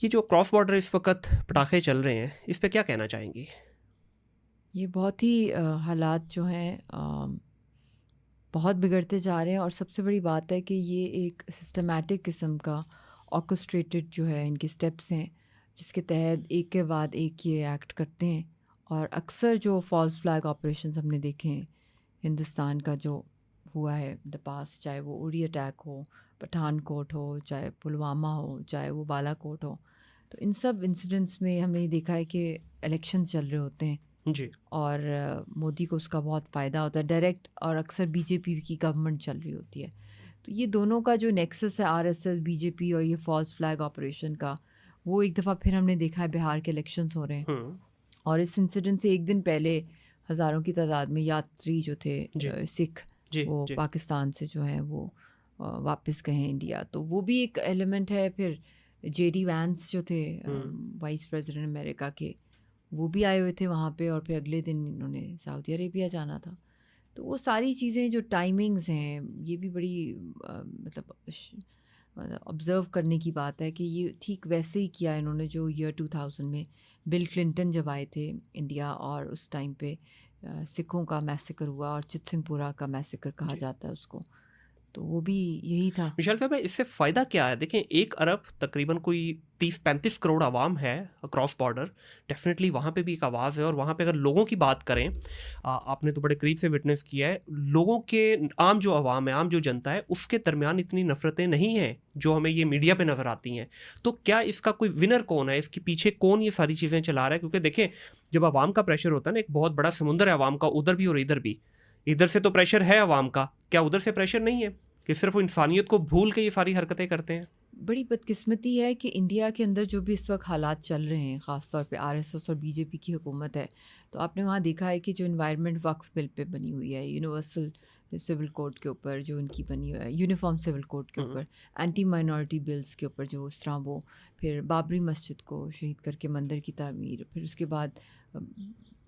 ये जो cross border इस वक्त पटाखे चल रहे हैं, इस पे क्या कहना चाहेंगी? ये बहुत ही हालात जो हैं बहुत बिगड़ते जा रहे हैं। और सबसे बड़ी बात है कि ये एक सिस्टमैटिक किस्म का ऑर्केस्ट्रेटेड जो है इनके स्टेप्स हैं, जिसके तहत एक के बाद एक ये एक्ट करते हैं। और अक्सर जो फॉल्स फ्लैग ऑपरेशंस हमने देखे हैं हिंदुस्तान का जो हुआ है द पास, चाहे वो उरी अटैक हो, पठानकोट हो, चाहे पुलवामा हो, चाहे वो बालाकोट हो, तो इन सब इंसिडेंट्स में हमने ये देखा है कि इलेक्शन चल रहे होते हैं जी। और मोदी को उसका बहुत फ़ायदा होता है डायरेक्ट, और अक्सर बीजेपी की गवर्नमेंट चल रही होती है। तो ये दोनों का जो नेक्सस है आरएसएस बीजेपी और ये फॉल्स फ्लैग ऑपरेशन का, वो एक दफ़ा फिर हमने देखा है बिहार के इलेक्शंस हो रहे हैं। हम्म। और इस इंसिडेंट से एक दिन पहले हज़ारों की तादाद में यात्री जो थे जी सिख, जी वो जी। पाकिस्तान से जो है वो वापस गए हैं इंडिया। तो वो भी एक एलिमेंट है। फिर जेडी वैंस जो थे हम्म। वाइस प्रेसिडेंट अमेरिका के, वो भी आए हुए थे वहाँ पे, और फिर अगले दिन इन्होंने सऊदी अरेबिया जाना था। तो वो सारी चीज़ें जो टाइमिंग्स हैं, ये भी बड़ी मतलब ऑब्ज़र्व करने की बात है कि ये ठीक वैसे ही किया इन्होंने जो ईयर 2000 में बिल क्लिंटन जब आए थे इंडिया, और उस टाइम पे सिखों का मैसेकर हुआ, और चितसिंगपुरा का मैसेकर कहा जी। जाता है उसको। तो वो भी यही था। विशाल साहब, इससे फ़ायदा क्या है? देखें, 1 अरब तकरीबन कोई 30-35 करोड़ आवाम है क्रॉस बॉर्डर। डेफ़िनेटली वहाँ पे भी एक आवाज़ है, और वहाँ पे अगर लोगों की बात करें, आपने तो बड़े करीब से विटनेस किया है, लोगों के आम जो आवाम है, आम जो जनता है, उसके दरमियान इतनी नफ़रतें नहीं हैं, जो हमें ये मीडिया पे नज़र आती हैं। तो क्या इसका कोई विनर कौन है? इसके पीछे कौन ये सारी चीज़ें चला रहा है? क्योंकि देखें, जब आवाम का प्रेशर होता है ना, एक बहुत बड़ा समुंदर है आवाम का, उधर भी और इधर भी। इधर से तो प्रेशर है आवाम का, क्या उधर से प्रेशर नहीं है? कि सिर्फ वो इंसानियत को भूल के ये सारी हरकतें करते हैं? बड़ी बदकिस्मती है कि इंडिया के अंदर जो भी इस वक्त हालात चल रहे हैं, ख़ास तौर पे आरएसएस और बीजेपी की हुकूमत है, तो आपने वहाँ देखा है कि जो इन्वायरमेंट वक्फ बिल पे बनी हुई है, यूनिवर्सल सिविल कोड के ऊपर जो उनकी बनी हुई है, यूनिफॉर्म सिविल कोड के हुँ। ऊपर, एंटी माइनॉरिटी बिल्स के ऊपर जो उस तरह वो, फिर बाबरी मस्जिद को शहीद करके मंदिर की तामीर, फिर उसके बाद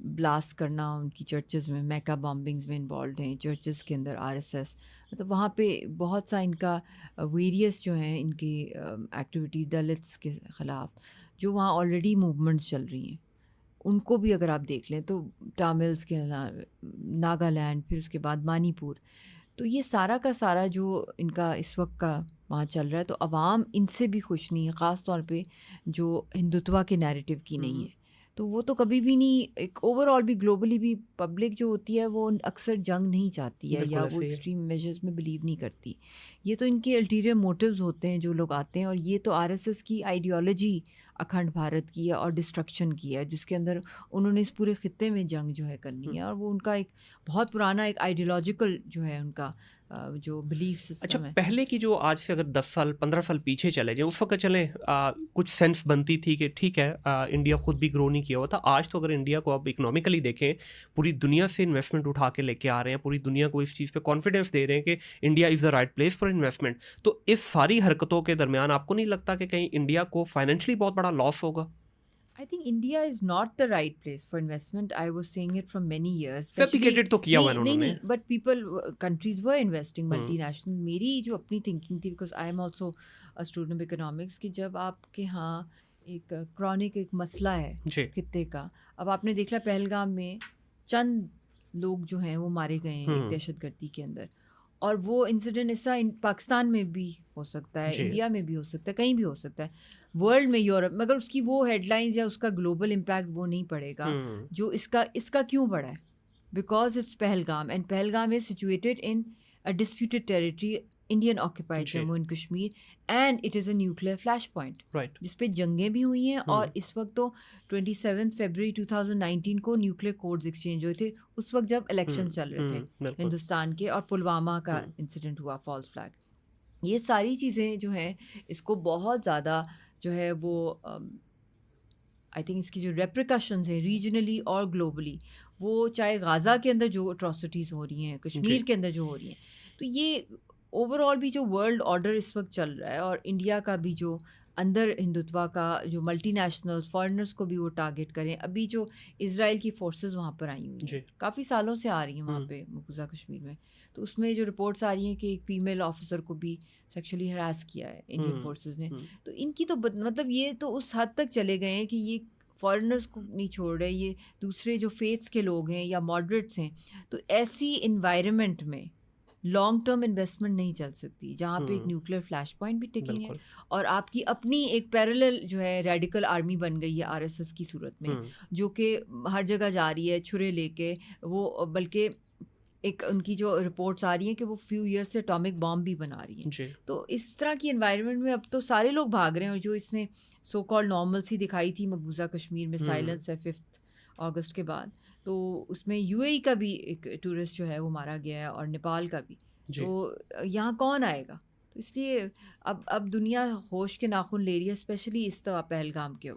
ब्लास्ट करना उनकी चर्चेज़ में, मैका बॉम्बिंग्स में इन्वॉल्व हैं चर्चेज़ के अंदर आरएसएस। मतलब वहाँ पे बहुत सा इनका वेरियस जो हैं इनकी एक्टिविटी दलित्स के ख़िलाफ़ जो वहाँ ऑलरेडी मूवमेंट्स चल रही हैं, उनको भी अगर आप देख लें तो टामिल्स के अलावा नागालैंड, फिर उसके बाद मणिपुर, तो ये सारा का सारा जो इनका इस वक्त का वहाँ चल रहा है, तो अवाम इनसे भी खुश नहीं है, ख़ास तौर पे जो हिंदुत्वा के नैरेटिव की नहीं हुँ। है। तो वो तो कभी भी नहीं, एक ओवरऑल भी ग्लोबली भी पब्लिक जो होती है वो अक्सर जंग नहीं चाहती है, या बिल्कुल वो ऐसे ही है। एक्सट्रीम मेजर्स में बिलीव नहीं करती। ये तो इनके अल्टीरियर मोटिव्स होते हैं जो लोग आते हैं, और ये तो आरएसएस की आइडियोलॉजी अखंड भारत की है और डिस्ट्रक्शन की है, जिसके अंदर उन्होंने इस पूरे खित्ते में जंग जो है करनी हुँ। है। और वो उनका एक बहुत पुराना एक आइडियोलॉजिकल जो है उनका जो बिलीफ अच्छा, सिस्टम है। पहले की जो, आज से अगर 10 साल 15 साल पीछे चले जाएँ, उस वक़्त चलें, कुछ सेंस बनती थी कि ठीक है, इंडिया खुद भी ग्रो नहीं किया हुआ था। आज तो अगर इंडिया को आप इकोनॉमिकली देखें, पूरी दुनिया से इन्वेस्टमेंट उठा के लेके आ रहे हैं, पूरी दुनिया को इस चीज़ पे कॉन्फिडेंस दे रहे हैं कि India is the right place for investment. तो इस सारी हरकतों के दरमियान आपको नहीं लगता कि कहीं इंडिया को फाइनेंशियली बहुत बड़ा लॉस होगा? I think India is not the right place for investment. I was saying it from many years, specially fabricated तो किया हुआ है नहीं नहीं उन्होंने। नहीं, but people countries were investing hmm. Multinational. मेरी जो अपनी थिंकिंग थी, because I am also a student of economics, कि जब आपके यहाँ एक क्रॉनिक एक मसला है जी। खित्ते का। अब आपने देख लिया पहलगाम में चंद लोग जो हैं वो मारे गए हैं एक हुँ। दहशतगर्दी के अंदर, और वो इंसिडेंट ऐसा पाकिस्तान में भी हो सकता है, जी। इंडिया में भी हो सकता है, कहीं भी हो सकता है, वर्ल्ड में, यूरोप, मगर उसकी वो हेडलाइंस या उसका ग्लोबल इम्पैक्ट वो नहीं पड़ेगा हुँ। जो इसका इसका क्यों पड़ा है। Because it's Pahalgam, and Pahalgam is situated in a disputed territory, Indian occupied जी। Jammu and Kashmir, and it is a nuclear flash point right. जिस पे जंगें भी हुई हैं। हुँ। और इस वक्त तो 27 फरवरी 2019 को न्यूक्लियर कोड्स एक्सचेंज हुए थे, उस वक्त जब हुँ। इलेक्शंस चल रहे थे हुँ। बिल्कुल। हिंदुस्तान के, और पुलवामा का हुँ। इंसिडेंट हुआ फॉल्स फ्लैग। ये सारी चीज़ें जो हैं इसको बहुत ज़्यादा जो है वो आई थिंक इसकी जो रेप्रिकॉशंस हैं रीजनली और ग्लोबली, वो चाहे गाज़ा के अंदर जो अट्रॉसिटीज़ हो रही हैं, जी। कश्मीर के अंदर जो हो रही हैं, तो ये ओवरऑल भी जो वर्ल्ड ऑर्डर इस वक्त चल रहा है और इंडिया का भी जो अंदर हिंदुत्व का जो मल्टीनेशनल्स फॉरेनर्स को भी वो टारगेट करें। अभी जो इज़राइल की फोर्सेस वहाँ पर आई हुई हैं, जी। काफ़ी सालों से आ रही हैं वहाँ हुँ, पे मकबूजा कश्मीर में, तो उसमें जो रिपोर्ट्स आ रही हैं कि एक फ़ीमेल ऑफिसर को भी सेक्सुअली हरास किया है इंडियन हुँ, फोर्सेस ने। हुँ, तो इनकी तो मतलब ये तो उस हद तक चले गए हैं कि ये फॉरेनर्स को नहीं छोड़ रहे, ये दूसरे जो फेथ्स के लोग हैं या मॉडरेट्स हैं। तो ऐसी इन्वायरमेंट में लॉन्ग टर्म इन्वेस्टमेंट नहीं चल सकती, जहाँ पे एक हुँ, न्यूक्लियर फ्लैश पॉइंट भी टिकिंग है बिल्कुल। और आपकी अपनी एक पैरेलल जो है रेडिकल आर्मी बन गई है आरएसएस की सूरत में, हुँ, जो कि हर जगह जा रही है छुरे लेके। वो बल्कि एक उनकी जो रिपोर्ट्स आ रही हैं कि वो फ्यू ईयर्स से एटॉमिक बॉम्ब भी बना रही हैं। जी। तो इस तरह की एनवायरनमेंट में अब तो सारे लोग भाग रहे हैं, और जो इसने सो कॉल्ड नॉर्मलसी दिखाई थी मकबूजा कश्मीर में, हुँ, साइलेंस है 5 अगस्त के बाद, तो उसमें यूएई का भी एक टूरिस्ट जो है वो मारा गया है और नेपाल का भी। तो जी। यहाँ कौन आएगा? तो इसलिए अब दुनिया होश के नाखून ले रही है, स्पेशली इस दफ़ा पहलगाम के